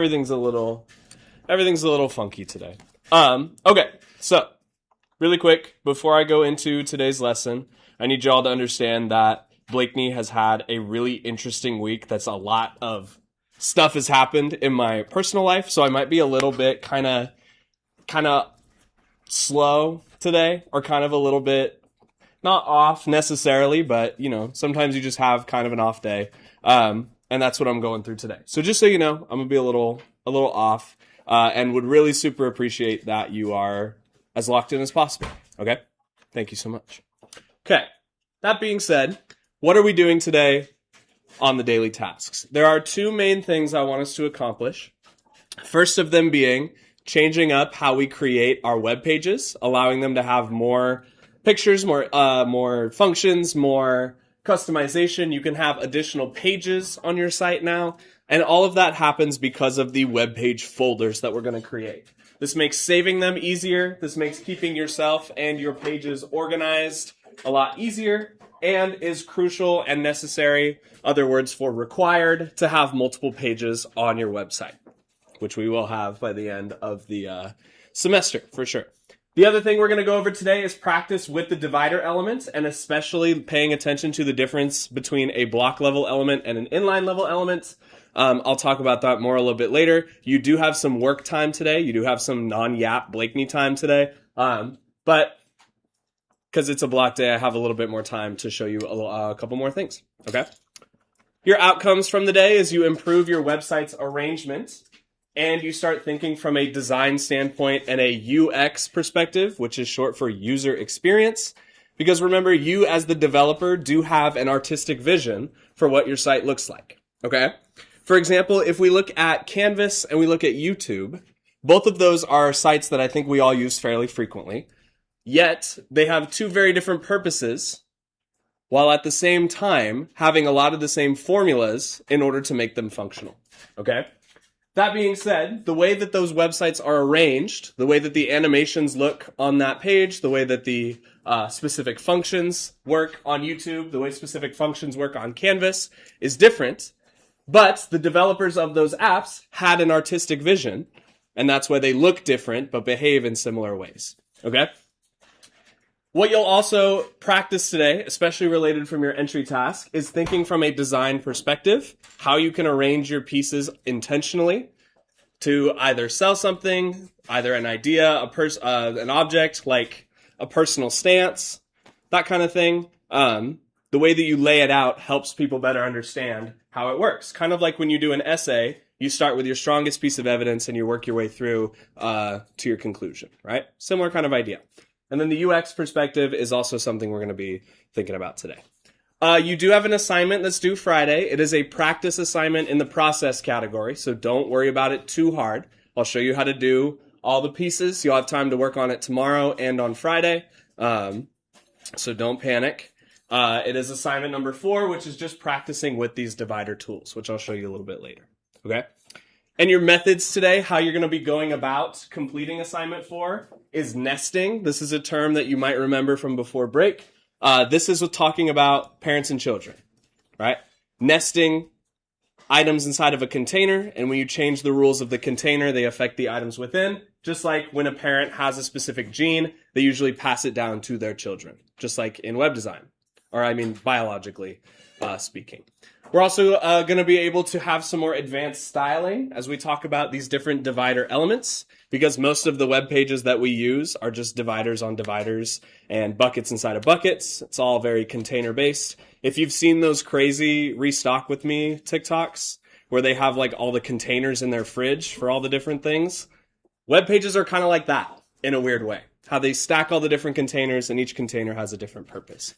Everything's a little funky today. Okay, so really quick, before I go into today's lesson, I need y'all to understand that Blakeney has had a really interesting week. That's a lot of stuff has happened in my personal life, so I might be a little bit kind of slow today, or kind of a little bit not off necessarily, but you know, sometimes you just have kind of an off day. And that's what I'm going through today. So just so you know, I'm gonna be a little off, and would really super appreciate that you are as locked in as possible. Okay? Thank you so much. Okay. That being said, what are we doing today on the daily tasks? There are two main things I want us to accomplish. First of them being changing up how we create our web pages, allowing them to have more pictures, more functions, more customization. You can have additional pages on your site now, and all of that happens because of the web page folders that we're going to create. This makes saving them easier. This makes keeping yourself and your pages organized a lot easier, and is crucial and necessary, other words for required, to have multiple pages on your website, which we will have by the end of the semester for sure. The other thing we're going to go over today is practice with the divider element, and especially paying attention to the difference between a block level element and an inline level element. I'll talk about that more a little bit later. You do have some work time today. You do have some non-YAP Blakeney time today. But because it's a block day, I have a little bit more time to show you a couple more things. Okay. Your outcomes from the day is you improve your website's arrangement, and you start thinking from a design standpoint and a UX perspective, which is short for user experience. Because remember, you as the developer do have an artistic vision for what your site looks like. Okay? For example, if we look at Canvas and we look at YouTube, both of those are sites that I think we all use fairly frequently. Yet, they have two very different purposes, while at the same time having a lot of the same formulas in order to make them functional. Okay? That being said, the way that those websites are arranged, the way that the animations look on that page, the way that the specific functions work on YouTube, the way specific functions work on Canvas is different, but the developers of those apps had an artistic vision, and that's why they look different but behave in similar ways. Okay? What you'll also practice today, especially related from your entry task, is thinking from a design perspective, how you can arrange your pieces intentionally to either sell something, either an idea, an object, like a personal stance, that kind of thing. The way that you lay it out helps people better understand how it works. Kind of like when you do an essay, you start with your strongest piece of evidence and you work your way through to your conclusion, right? Similar kind of idea. And then the UX perspective is also something we're going to be thinking about today. You do have an assignment that's due Friday. It is a practice assignment in the process category, so don't worry about it too hard. I'll show you how to do all the pieces. You'll have time to work on it tomorrow and on Friday, so don't panic. It is assignment number 4, which is just practicing with these divider tools, which I'll show you a little bit later. Okay? And your methods today, how you're going to be going about completing assignment 4, is nesting. This is a term that you might remember from before break. This is talking about parents and children, right? Nesting items inside of a container, and when you change the rules of the container, they affect the items within. Just like when a parent has a specific gene, they usually pass it down to their children, just like in web design, or I mean biologically speaking. We're also going to be able to have some more advanced styling as we talk about these different divider elements, because most of the web pages that we use are just dividers on dividers and buckets inside of buckets. It's all very container based. If you've seen those crazy restock with me TikToks where they have like all the containers in their fridge for all the different things, web pages are kind of like that in a weird way. How they stack all the different containers and each container has a different purpose.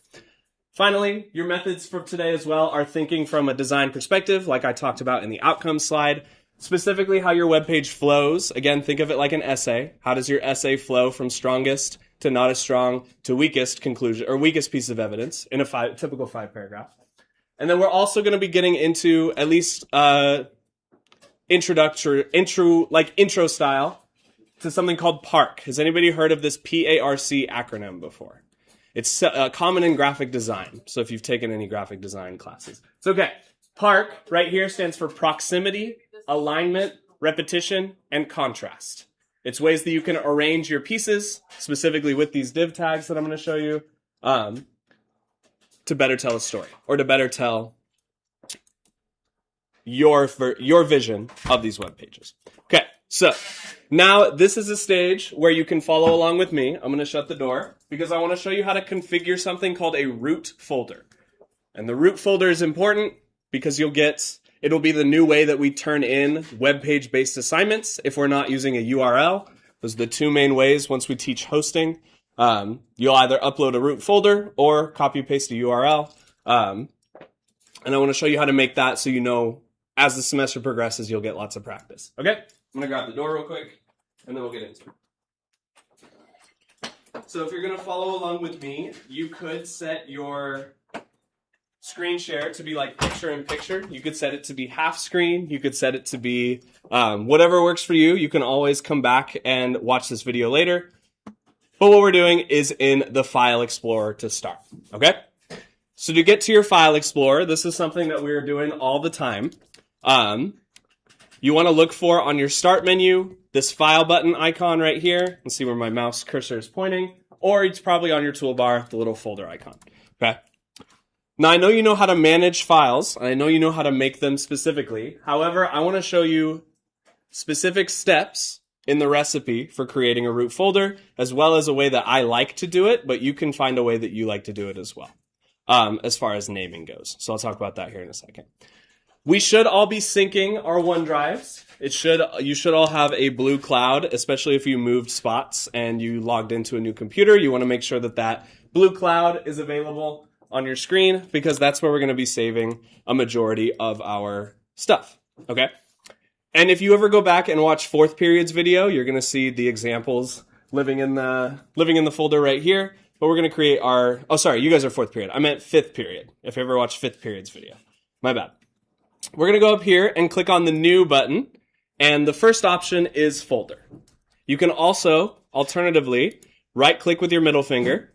Finally, your methods for today as well are thinking from a design perspective, like I talked about in the outcomes slide, specifically how your web page flows. Again, think of it like an essay. How does your essay flow from strongest to not as strong to weakest conclusion or weakest piece of evidence in a typical 5-paragraph? And then we're also going to be getting into at least intro style to something called PARC. Has anybody heard of this PARC acronym before? It's common in graphic design, so if you've taken any graphic design classes. It's okay. PARC right here stands for proximity, alignment, repetition, and contrast. It's ways that you can arrange your pieces, specifically with these div tags that I'm going to show you, to better tell a story, or to better tell your vision of these web pages. Okay, so now this is a stage where you can follow along with me. I'm going to shut the door because I want to show you how to configure something called a root folder. And the root folder is important because it'll be the new way that we turn in web page based assignments if we're not using a URL. Those are the two main ways once we teach hosting. You'll either upload a root folder or copy paste a URL. And I want to show you how to make that so you know as the semester progresses, you'll get lots of practice. Okay? I'm going to grab the door real quick, and then we'll get into it. So if you're going to follow along with me, you could set your screen share to be like picture-in-picture. You could set it to be half screen. You could set it to be whatever works for you. You can always come back and watch this video later. But what we're doing is in the File Explorer to start. Okay? So to get to your File Explorer, this is something that we're doing all the time. You want to look for on your Start menu, this File button icon right here, and see where my mouse cursor is pointing, or it's probably on your toolbar, the little folder icon. Okay? Now, I know you know how to manage files, and I know you know how to make them specifically. However, I want to show you specific steps in the recipe for creating a root folder, as well as a way that I like to do it, but you can find a way that you like to do it as well, as far as naming goes. So I'll talk about that here in a second. We should all be syncing our OneDrives. You should all have a blue cloud, especially if you moved spots and you logged into a new computer. You want to make sure that that blue cloud is available on your screen because that's where we're going to be saving a majority of our stuff. Okay? And if you ever go back and watch fourth period's video, you're going to see the examples living in the folder right here. But we're going to create you guys are fourth period. I meant fifth period. If you ever watched fifth period's video. My bad. We're going to go up here and click on the New button, and the first option is Folder. You can also, alternatively, right-click with your middle finger,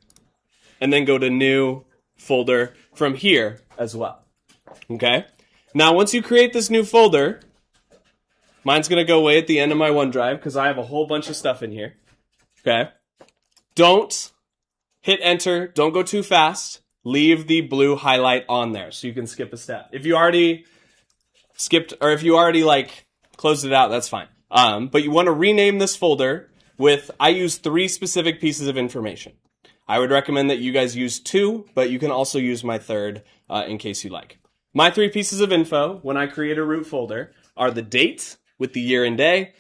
and then go to New Folder from here as well. Okay? Now, once you create this new folder, mine's going to go away at the end of my OneDrive because I have a whole bunch of stuff in here. Okay? Don't hit Enter. Don't go too fast. Leave the blue highlight on there so you can skip a step. If you already skipped, or if you already closed it out, that's fine. But you want to rename this folder with, I use 3 specific pieces of information. I would recommend that you guys use 2, but you can also use my third in case you like. My 3 pieces of info when I create a root folder are the date with the year and day,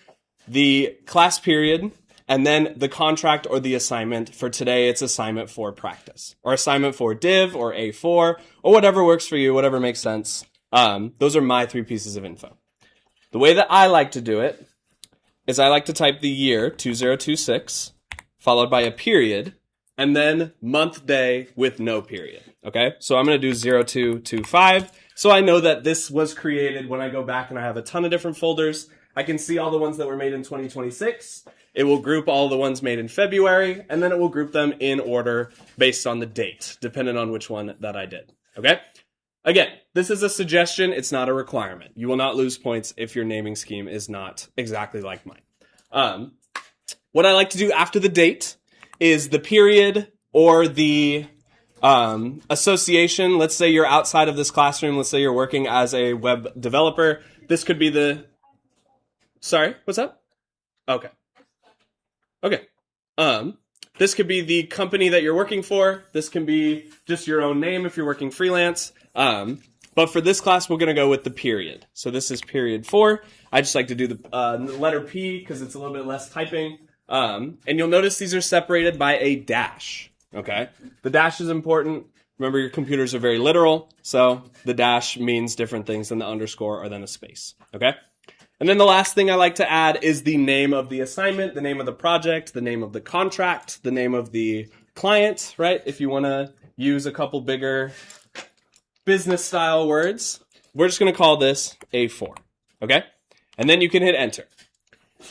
the class period, and then the contract or the assignment. For today, it's assignment for practice, or assignment for div, or A4, or whatever works for you, whatever makes sense. Those are my 3 pieces of info. The way that I like to do it is I like to type the year, 2026, followed by a period, and then month, day with no period. Okay? So I'm going to do 0225. So I know that this was created when I go back and I have a ton of different folders. I can see all the ones that were made in 2026. It will group all the ones made in February, and then it will group them in order based on the date, depending on which one that I did. Okay? Again, this is a suggestion. It's not a requirement. You will not lose points if your naming scheme is not exactly like mine. What I like to do after the date is the period or the association. Let's say you're outside of this classroom. Let's say you're working as a web developer. This could be the... Sorry, what's up? Okay. This could be the company that you're working for. This can be just your own name if you're working freelance. But for this class, we're going to go with the period. So this is period 4. I just like to do the letter P because it's a little bit less typing. And you'll notice these are separated by a dash. Okay? The dash is important. Remember, your computers are very literal. So the dash means different things than the underscore or than a space. Okay? And then the last thing I like to add is the name of the assignment, the name of the project, the name of the contract, the name of the client, right? If you want to use a couple bigger business style words, we're just going to call this A4, okay? And then you can hit enter.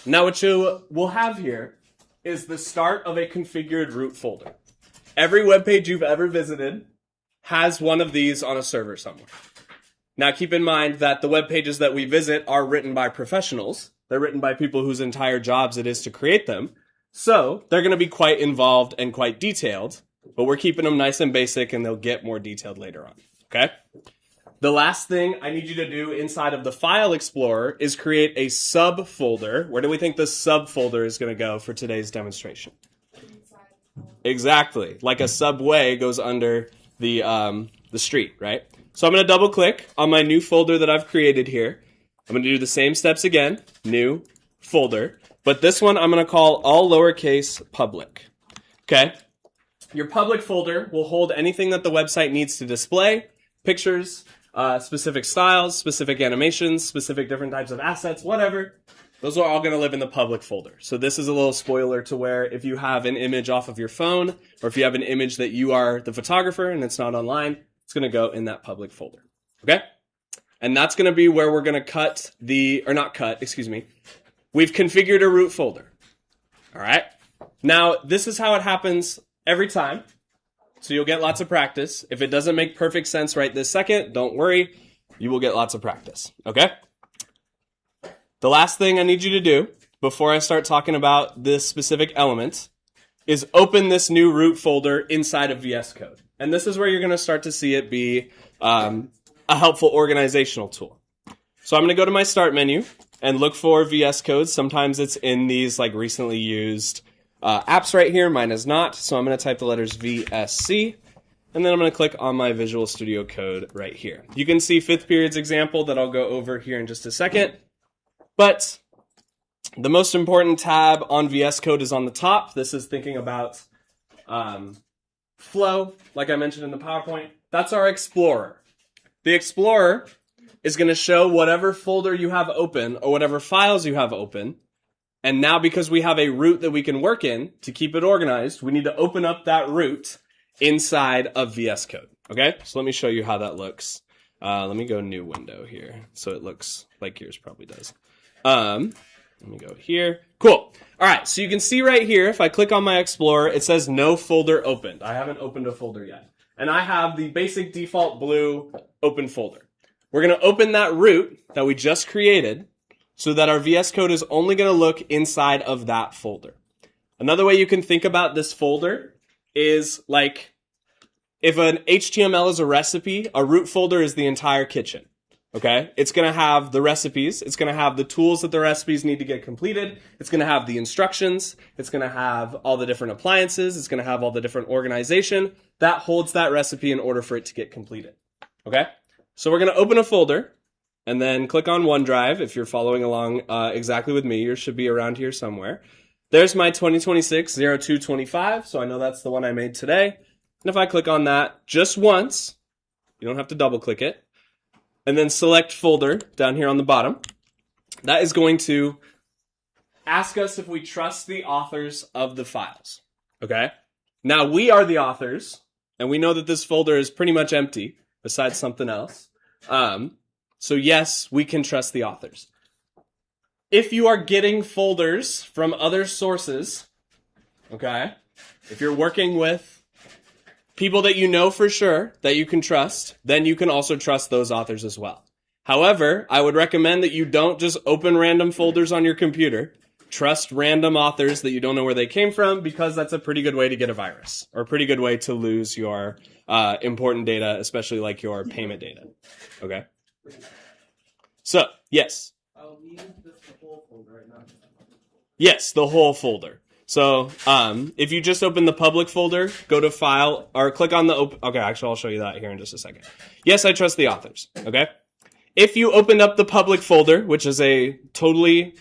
Now what you will have here is the start of a configured root folder. Every web page you've ever visited has one of these on a server somewhere. Now keep in mind that the web pages that we visit are written by professionals, They're written by people whose entire jobs it is to create them. So they're going to be quite involved and quite detailed, but we're keeping them nice and basic, and they'll get more detailed later on. Okay? The last thing I need you to do inside of the File Explorer is create a subfolder. Where do we think the subfolder is going to go for today's demonstration? Exactly. Like a subway goes under the street, right? So I'm going to double click on my new folder that I've created here. I'm going to do the same steps again. New folder. But this one I'm going to call all lowercase public. Okay? Your public folder will hold anything that the website needs to display. Pictures, specific styles, specific animations, specific different types of assets, whatever. Those are all going to live in the public folder. So this is a little spoiler to where if you have an image off of your phone, or if you have an image that you are the photographer and it's not online, it's going to go in that public folder. Okay? And that's going to be where we're going to we've configured a root folder. All right? Now, this is how it happens every time. So you'll get lots of practice. If it doesn't make perfect sense right this second, don't worry. You will get lots of practice. Okay? The last thing I need you to do before I start talking about this specific element is open this new root folder inside of VS Code. And this is where you're going to start to see it be a helpful organizational tool. So I'm going to go to my Start menu and look for VS Code. Sometimes it's in these like recently used apps right here. Mine is not. So I'm going to type the letters VSC. And then I'm going to click on my Visual Studio Code right here. You can see fifth period's example that I'll go over here in just a second. But the most important tab on VS Code is on the top. This is thinking about flow, like I mentioned in the PowerPoint. That's our Explorer. The Explorer is going to show whatever folder you have open or whatever files you have open. And now because we have a root that we can work in to keep it organized, we need to open up that root inside of VS Code. Okay, so let me show you how that looks. Let me go new window here so it looks like yours probably does. Let me go here. Cool. All right, so you can see right here, if I click on my Explorer, it says no folder opened. I haven't opened a folder yet. And I have the basic default blue open folder. We're going to open that root that we just created so that our VS Code is only going to look inside of that folder. Another way you can think about this folder is like if an HTML is a recipe, a root folder is the entire kitchen. Okay? It's going to have the recipes. It's going to have the tools that the recipes need to get completed. It's going to have the instructions. It's going to have all the different appliances. It's going to have all the different organization that holds that recipe in order for it to get completed. Okay? So we're going to open a folder and then click on OneDrive. If you're following along exactly with me, yours should be around here somewhere. There's my 2026-02-25, so I know that's the one I made today. And if I click on that just once, you don't have to double click it, and then select folder down here on the bottom, that is going to ask us if we trust the authors of the files. Okay? Now we are the authors, and we know that this folder is pretty much empty, besides something else. So yes, we can trust the authors. If you are getting folders from other sources, okay, if you're working with people that you know for sure that you can trust, then you can also trust those authors as well. However, I would recommend that you don't just open random folders on your computer. Trust random authors that you don't know where they came from, because that's a pretty good way to get a virus, or a pretty good way to lose your important data, especially like your payment data. Okay? So, yes. I'll need the whole folder right now. Yes, the whole folder. So, if you just open the public folder, go to File, or click on the okay, actually, I'll show you that here in just a second. Yes, I trust the authors. Okay? If you opened up the public folder, which is a totally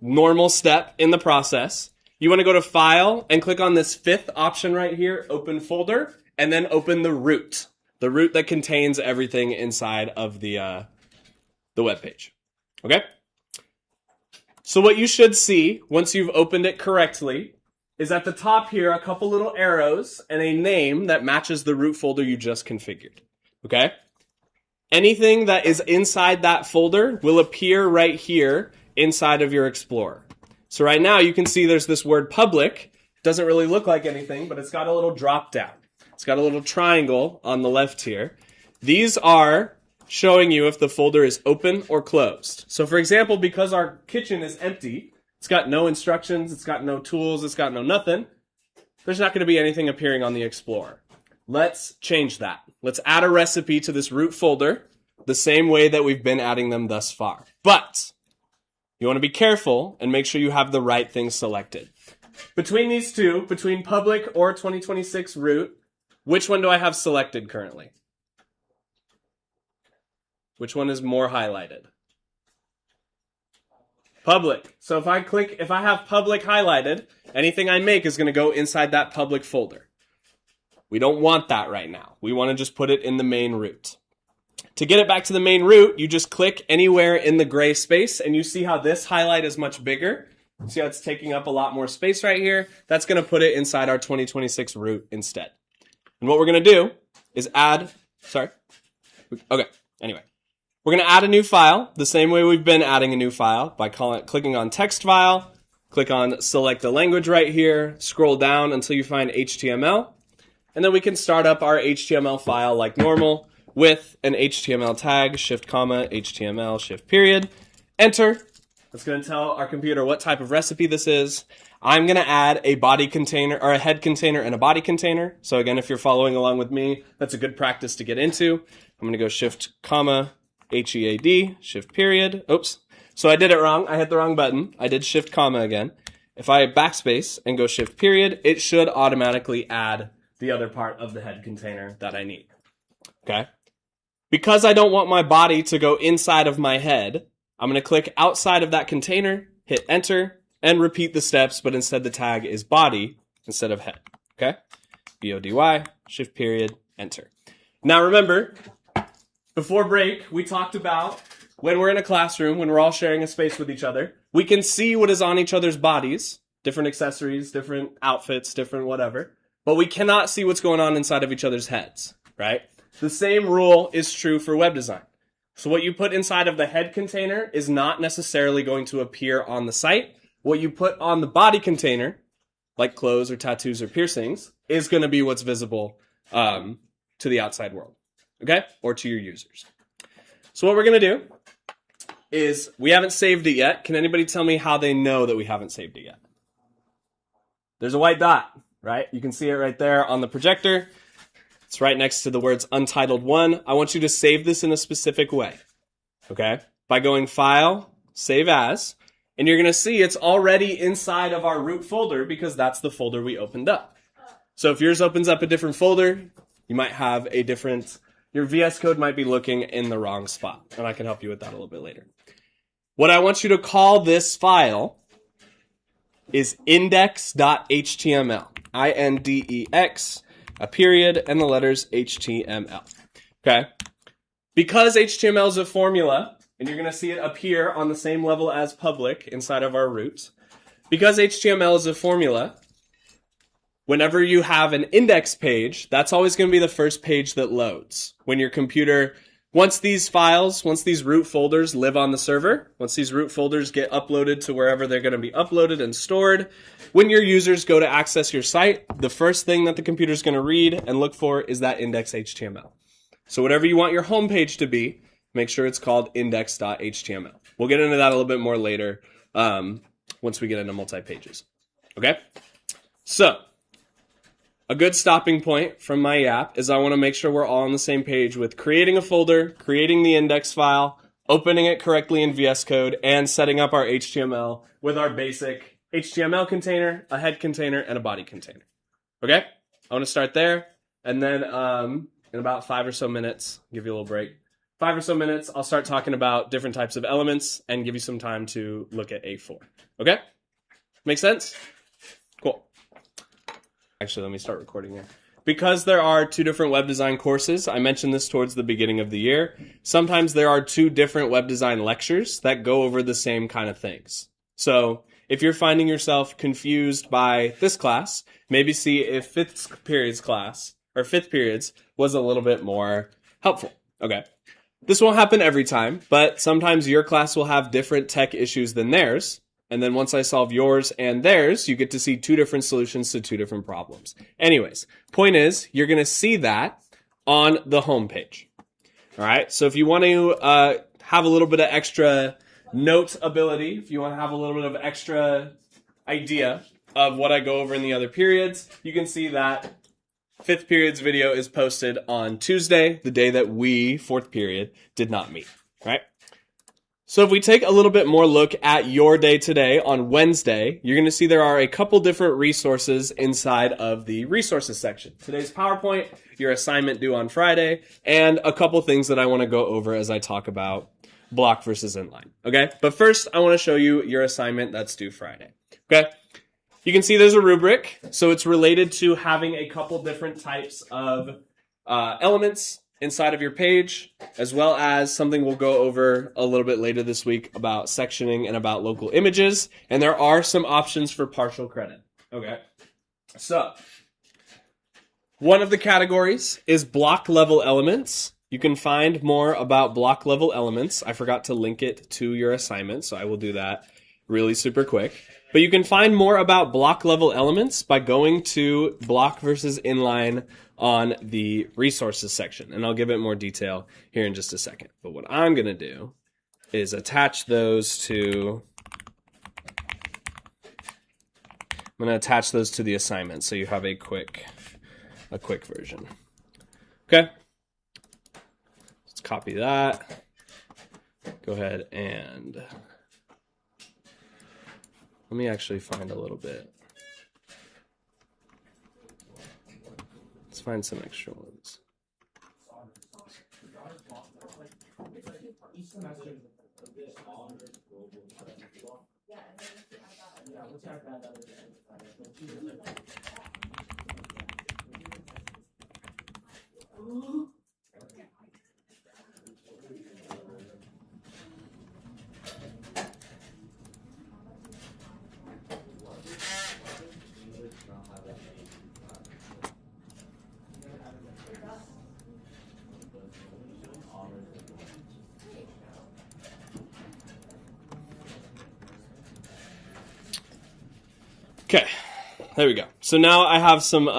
normal step in the process, you want to go to File and click on this fifth option right here, Open Folder, and then open the root that contains everything inside of the web page. Okay? So what you should see once you've opened it correctly is at the top here a couple little arrows and a name that matches the root folder you just configured. Okay? Anything that is inside that folder will appear right here inside of your Explorer. So right now you can see there's this word public. It doesn't really look like anything, but it's got a little drop down. It's got a little triangle on the left here. These are showing you if the folder is open or closed. So for example, because our kitchen is empty, it's got no instructions, it's got no tools, it's got no nothing, there's not going to be anything appearing on the Explorer. Let's change that. Let's add a recipe to this root folder the same way that we've been adding them thus far. But you want to be careful and make sure you have the right things selected. Between these two, between public or 2026 root, which one do I have selected currently? Which one is more highlighted? Public. So if I have public highlighted, anything I make is going to go inside that public folder. We don't want that right now. We want to just put it in the main root. To get it back to the main root, you just click anywhere in the gray space, and you see how this highlight is much bigger. See how it's taking up a lot more space right here? That's going to put it inside our 2026 root instead. And what we're going to do is we're going to add a new file the same way we've been adding a new file by clicking on text file, click on select a language right here, scroll down until you find HTML, and then we can start up our HTML file like normal with an HTML tag, shift comma, HTML, shift period, enter. That's going to tell our computer what type of recipe this is. I'm going to add a body container or a head container and a body container. So again, if you're following along with me, that's a good practice to get into. I'm going to go shift comma, HEAD, shift period. Oops. So I did it wrong. I hit the wrong button. I did shift comma again. If I backspace and go shift period, it should automatically add the other part of the head container that I need. Okay. Because I don't want my body to go inside of my head, I'm going to click outside of that container, hit enter, and repeat the steps, but instead the tag is body instead of head. Okay? BODY, shift period, enter. Now remember, before break, we talked about when we're in a classroom, when we're all sharing a space with each other, we can see what is on each other's bodies, different accessories, different outfits, different whatever, but we cannot see what's going on inside of each other's heads, right? The same rule is true for web design. So what you put inside of the head container is not necessarily going to appear on the site. What you put on the body container, like clothes or tattoos or piercings, is going to be what's visible to the outside world, okay? Or to your users. So what we're going to do is, we haven't saved it yet. Can anybody tell me how they know that we haven't saved it yet? There's a white dot, right? You can see it right there on the projector. It's right next to the words Untitled 1. I want you to save this in a specific way, okay? By going File, Save As, and you're going to see it's already inside of our root folder because that's the folder we opened up. So if yours opens up a different folder, you might have a different, your VS Code might be looking in the wrong spot, and I can help you with that a little bit later. What I want you to call this file is index.html, INDEX, a period, and the letters HTML. Okay? Because HTML is a formula, and you're going to see it appear on the same level as public inside of our root, because HTML is a formula, whenever you have an index page, that's always going to be the first page that loads. When your computer, once these root folders live on the server, once these root folders get uploaded to wherever they're going to be uploaded and stored, when your users go to access your site, the first thing that the computer is going to read and look for is that index.html. So whatever you want your home page to be, make sure it's called index.html. We'll get into that a little bit more later once we get into multi-pages. Okay? So, a good stopping point from my app is I want to make sure we're all on the same page with creating a folder, creating the index file, opening it correctly in VS Code, and setting up our HTML with our basic HTML container, a head container, and a body container. Okay? I want to start there, and then in about 5 or so minutes, give you a little break, 5 or so minutes, I'll start talking about different types of elements and give you some time to look at A4. Okay? Make sense? Cool. Actually, let me start recording here. Because there are 2 different web design courses, I mentioned this towards the beginning of the year, sometimes there are 2 different web design lectures that go over the same kind of things. So if you're finding yourself confused by this class, maybe see if 5th period's was a little bit more helpful. Okay. This won't happen every time, but sometimes your class will have different tech issues than theirs. And then once I solve yours and theirs, you get to see 2 different solutions to 2 different problems. Anyways, point is, you're going to see that on the home page. All right. So if you want to have a little bit of extra note ability, if you want to have a little bit of extra idea of what I go over in the other periods, you can see that 5th period's video is posted on Tuesday, the day that we, 4th period, did not meet, right? So if we take a little bit more look at your day today on Wednesday, you're going to see there are a couple different resources inside of the resources section. Today's PowerPoint, your assignment due on Friday, and a couple things that I want to go over as I talk about block versus inline, okay? But first, I want to show you your assignment that's due Friday, okay? You can see there's a rubric, so it's related to having a couple different types of elements inside of your page, as well as something we'll go over a little bit later this week about sectioning and about local images, and there are some options for partial credit, okay? So, one of the categories is block level elements. You can find more about block level elements. I forgot to link it to your assignment, so I will do that really super quick. But you can find more about block level elements by going to block versus inline on the resources section. And I'll give it more detail here in just a second. But what I'm going to do is attach those to, I'm going to attach those to the assignment so you have a quick version. Okay. Let's copy that. Go ahead and let me actually find a little bit. Let's find some extra ones. Okay, there we go. So now I have some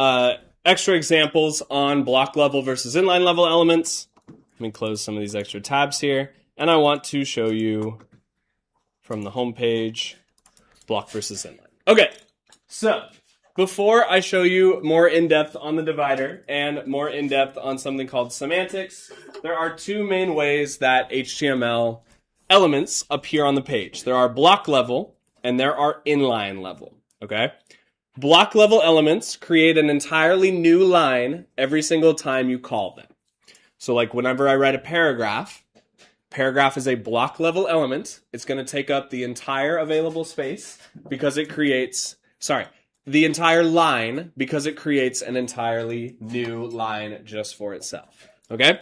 extra examples on block level versus inline level elements. Let me close some of these extra tabs here. And I want to show you from the home page, block versus inline. Okay, so before I show you more in-depth on the divider and more in-depth on something called semantics, there are two main ways that HTML elements appear on the page. There are block level and there are inline level. Okay? Block level elements create an entirely new line every single time you call them. So like whenever I write a paragraph is a block level element. It's going to take up the entire available space because it creates, the entire line because it creates an entirely new line just for itself. Okay?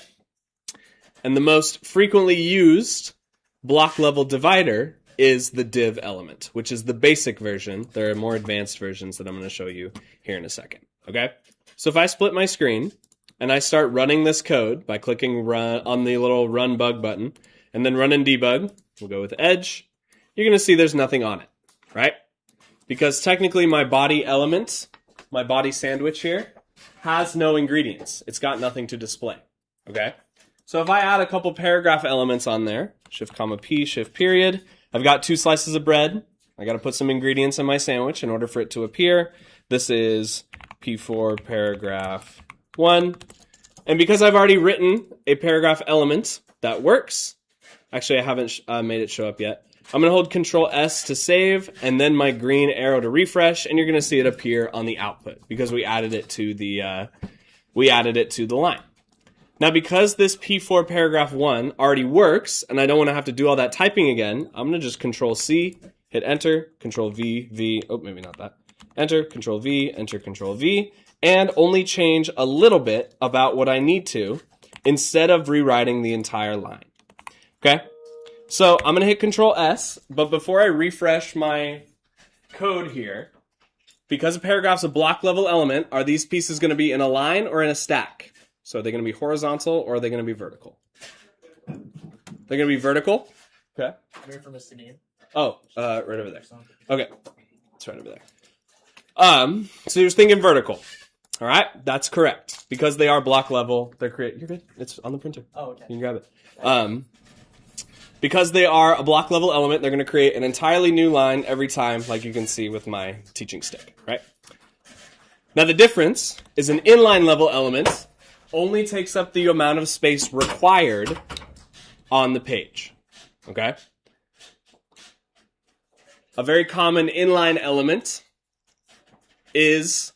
And the most frequently used block level divider is the div element, which is the basic version. There are more advanced versions that I'm going to show you here in a second. Okay? So if I split my screen and I start running this code by clicking run on the little run bug button and then run and debug, we'll go with Edge, you're going to see there's nothing on it, right? Because technically my body element, my body sandwich here, has no ingredients. It's got nothing to display. Okay? So if I add a couple paragraph elements on there, shift comma P, shift period, I've got 2 slices of bread. I got to put some ingredients in my sandwich in order for it to appear. This is P4 paragraph 1. And because I've already written a paragraph element that works, actually I haven't made it show up yet. I'm going to hold Control S to save and then my green arrow to refresh, and you're going to see it appear on the output because we added it to the line. Now, because this P4 paragraph 1 already works, and I don't want to have to do all that typing again, I'm going to just Control C, hit Enter, Control V, V, oh, maybe not that. Enter, Control V, Enter, Control V, and only change a little bit about what I need to instead of rewriting the entire line. Okay? So I'm going to hit Control S, but before I refresh my code here, because a paragraph's a block level element, are these pieces going to be in a line or in a stack? So are they going to be horizontal or are they going to be vertical? They're going to be vertical. Okay. Where from a city? Oh, right over there. Okay. It's right over there. So you're thinking vertical. All right, that's correct. Because they are block level, they're You're good. It's on the printer. Oh, okay. You can grab it. Because they are a block level element, they're going to create an entirely new line every time, like you can see with my teaching stick, right? Now the difference is an inline level element only takes up the amount of space required on the page, okay? A very common inline element is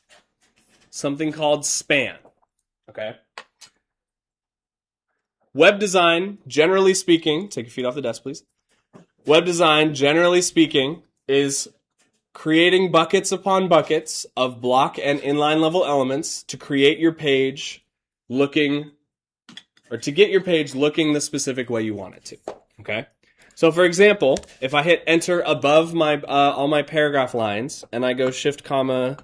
something called span, okay? Web design, generally speaking, take your feet off the desk, please. Web design, generally speaking, is creating buckets upon buckets of block and inline level elements to create your page looking, or to get your page looking the specific way you want it to, okay? So for example, if I hit enter above my all my paragraph lines and I go shift comma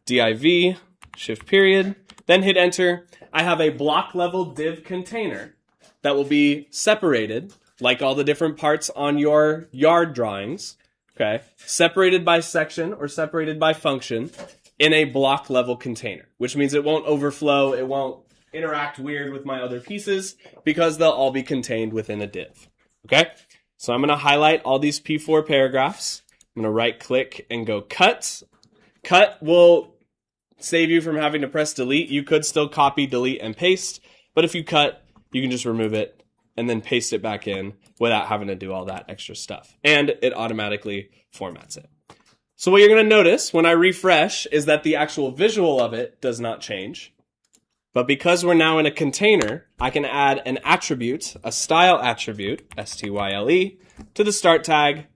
DIV, shift period, then hit enter, I have a block level div container that will be separated, like all the different parts on your yard drawings, okay, separated by section or separated by function in a block level container, which means it won't overflow, it won't interact weird with my other pieces because they'll all be contained within a div, okay? So I'm going to highlight all these P4 paragraphs. I'm going to right click and go cut. Cut will save you from having to press delete. You could still copy, delete, and paste, but if you cut, you can just remove it and then paste it back in without having to do all that extra stuff. And it automatically formats it. So what you're going to notice when I refresh is that the actual visual of it does not change. But because we're now in a container, I can add an attribute, a style attribute, style, to the start tag,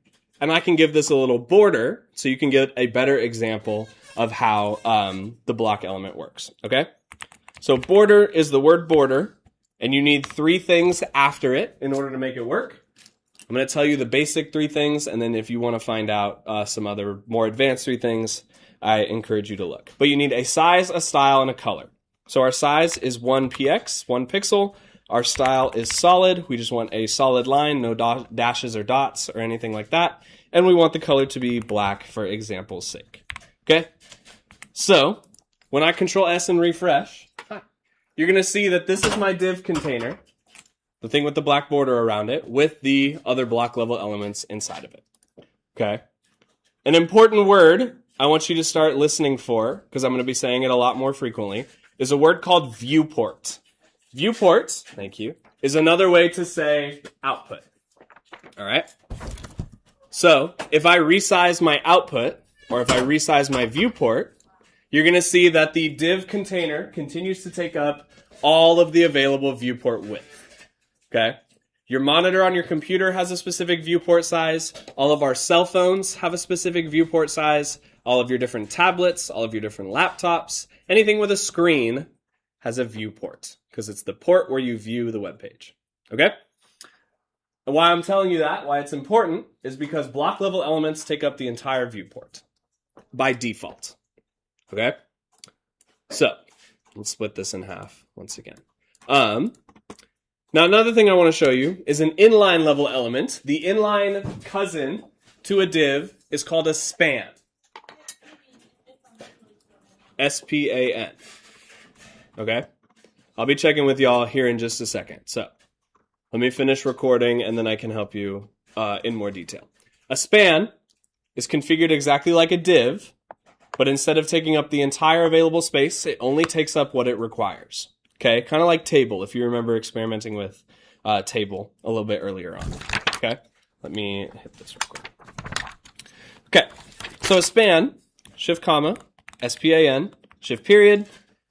and I can give this a little border so you can get a better example of how the block element works, okay? So border is the word border, and you need 3 things after it in order to make it work. I'm going to tell you the basic 3 things, and then if you want to find out some other more advanced 3 things, I encourage you to look. But you need a size, a style, and a color. So our size is 1px, 1 pixel. Our style is solid. We just want a solid line, no dashes or dots or anything like that. And we want the color to be black for example's sake. Okay? So, when I control S and refresh, you're going to see that this is my div container, the thing with the black border around it, with the other block level elements inside of it. Okay? An important word I want you to start listening for, because I'm going to be saying it a lot more frequently, is a word called viewport. Viewport, thank you, is another way to say output. All right? So, if I resize my output, or if I resize my viewport, you're going to see that the div container continues to take up all of the available viewport width. Okay? Your monitor on your computer has a specific viewport size. All of our cell phones have a specific viewport size. All of your different tablets, all of your different laptops, anything with a screen has a viewport because it's the port where you view the web page. Okay? And why I'm telling you that, why it's important, is because block level elements take up the entire viewport by default. Okay? So, let's split this in half once again. Now, another thing I want to show you is an inline level element. The inline cousin to a div is called a span. S-P-A-N. Okay? I'll be checking with y'all here in just a second. So, let me finish recording and then I can help you in more detail. A span is configured exactly like a div, but instead of taking up the entire available space, it only takes up what it requires. Okay? Kind of like table, if you remember experimenting with table a little bit earlier on. Okay? Let me hit this real quick. Okay. So a span, shift comma, S-P-A-N, shift period.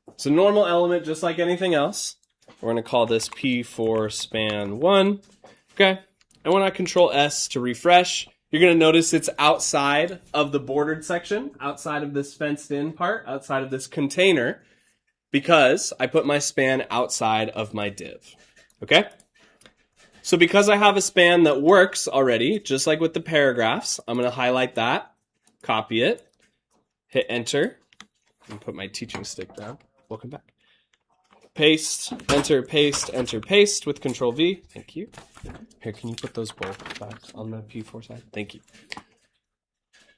It's a normal element just like anything else. We're going to call this P4 span 1. Okay? And when I control S to refresh, you're going to notice it's outside of the bordered section, outside of this fenced in part, outside of this container, because I put my span outside of my div. Okay? So because I have a span that works already, just like with the paragraphs, I'm going to highlight that, copy it, hit enter, and put my teaching stick down. Welcome back. Paste, enter, paste with Control V. Thank you. Here, can you put those both back on the P4 side? Thank you.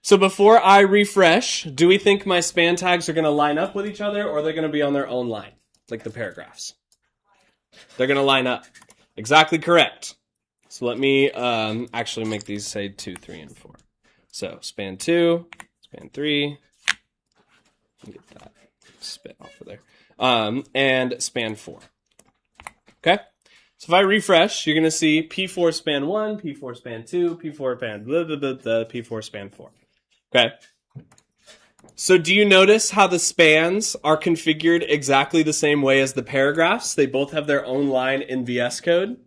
So before I refresh, do we think my span tags are going to line up with each other, or they're going to be on their own line, like the paragraphs? They're going to line up. Exactly correct. So let me actually make these say 2, 3, and 4. So span 2, span 3. Get that spit off of there. And span 4. Okay? So if I refresh, you're going to see P4 span 1, P4 span 2, P4 span blah, blah, blah, blah, P4 span 4. Okay? So do you notice how the spans are configured exactly the same way as the paragraphs? They both have their own line in VS Code.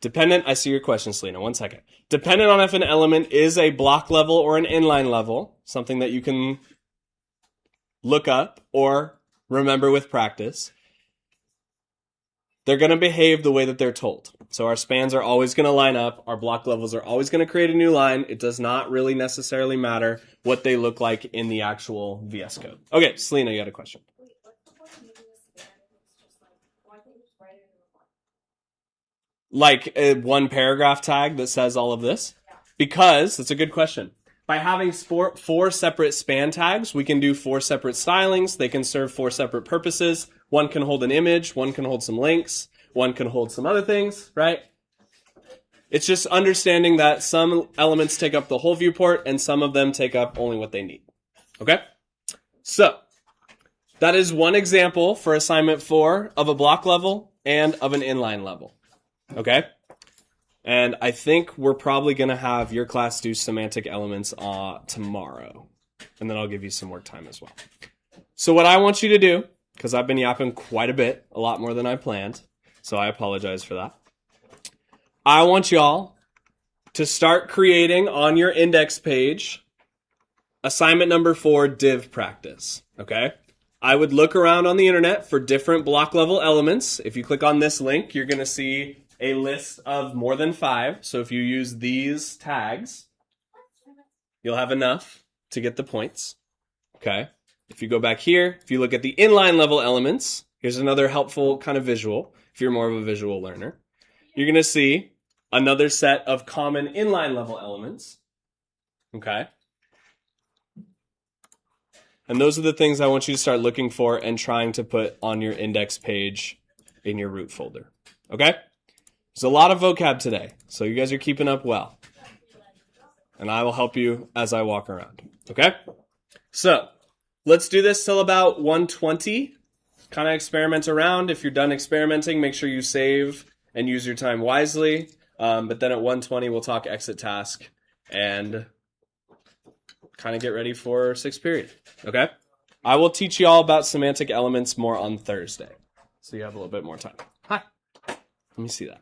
Dependent, I see your question, Selena. 1 second. Dependent on if an element is a block level or an inline level, something that you can look up or remember with practice, they're going to behave the way that they're told. So our spans are always going to line up. Our block levels are always going to create a new line. It does not really necessarily matter what they look like in the actual VS Code. Okay, Selena, you had a question. Wait, what's the point of making a span if it's just like, why can't you just write it in a line? Like a one paragraph tag that says all of this? Yeah. Because, that's a good question. By having 4 separate span tags, we can do 4 separate stylings. They can serve 4 separate purposes. One can hold an image, one can hold some links, one can hold some other things, right? It's just understanding that some elements take up the whole viewport and some of them take up only what they need. Okay? So, that is one example for assignment 4 of a block level and of an inline level. Okay? And I think we're probably going to have your class do semantic elements tomorrow. And then I'll give you some work time as well. So what I want you to do, because I've been yapping quite a bit, a lot more than I planned, so I apologize for that. I want y'all to start creating on your index page assignment number 4, div practice. Okay? I would look around on the internet for different block level elements. If you click on this link, you're going to see a list of more than 5. So if you use these tags, you'll have enough to get the points. Okay. If you go back here, if you look at the inline level elements, here's another helpful kind of visual. If you're more of a visual learner, you're going to see another set of common inline level elements. Okay. And those are the things I want you to start looking for and trying to put on your index page in your root folder. Okay? There's a lot of vocab today, so you guys are keeping up well. And I will help you as I walk around. Okay? So, let's do this till about 1:20. Kind of experiment around. If you're done experimenting, make sure you save and use your time wisely. But then at 1:20, we'll talk exit task and kind of get ready for 6th period. Okay? I will teach you all about semantic elements more on Thursday. So you have a little bit more time. Hi. Let me see that.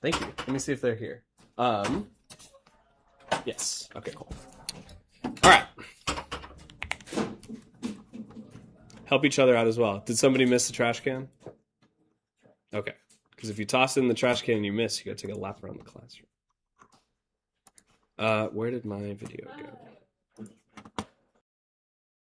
Thank you. Let me see if they're here. Yes. Okay, cool. All right. Help each other out as well. Did somebody miss the trash can? Okay. Because if you toss it in the trash can and you miss, you got to take a lap around the classroom. Where did my video go?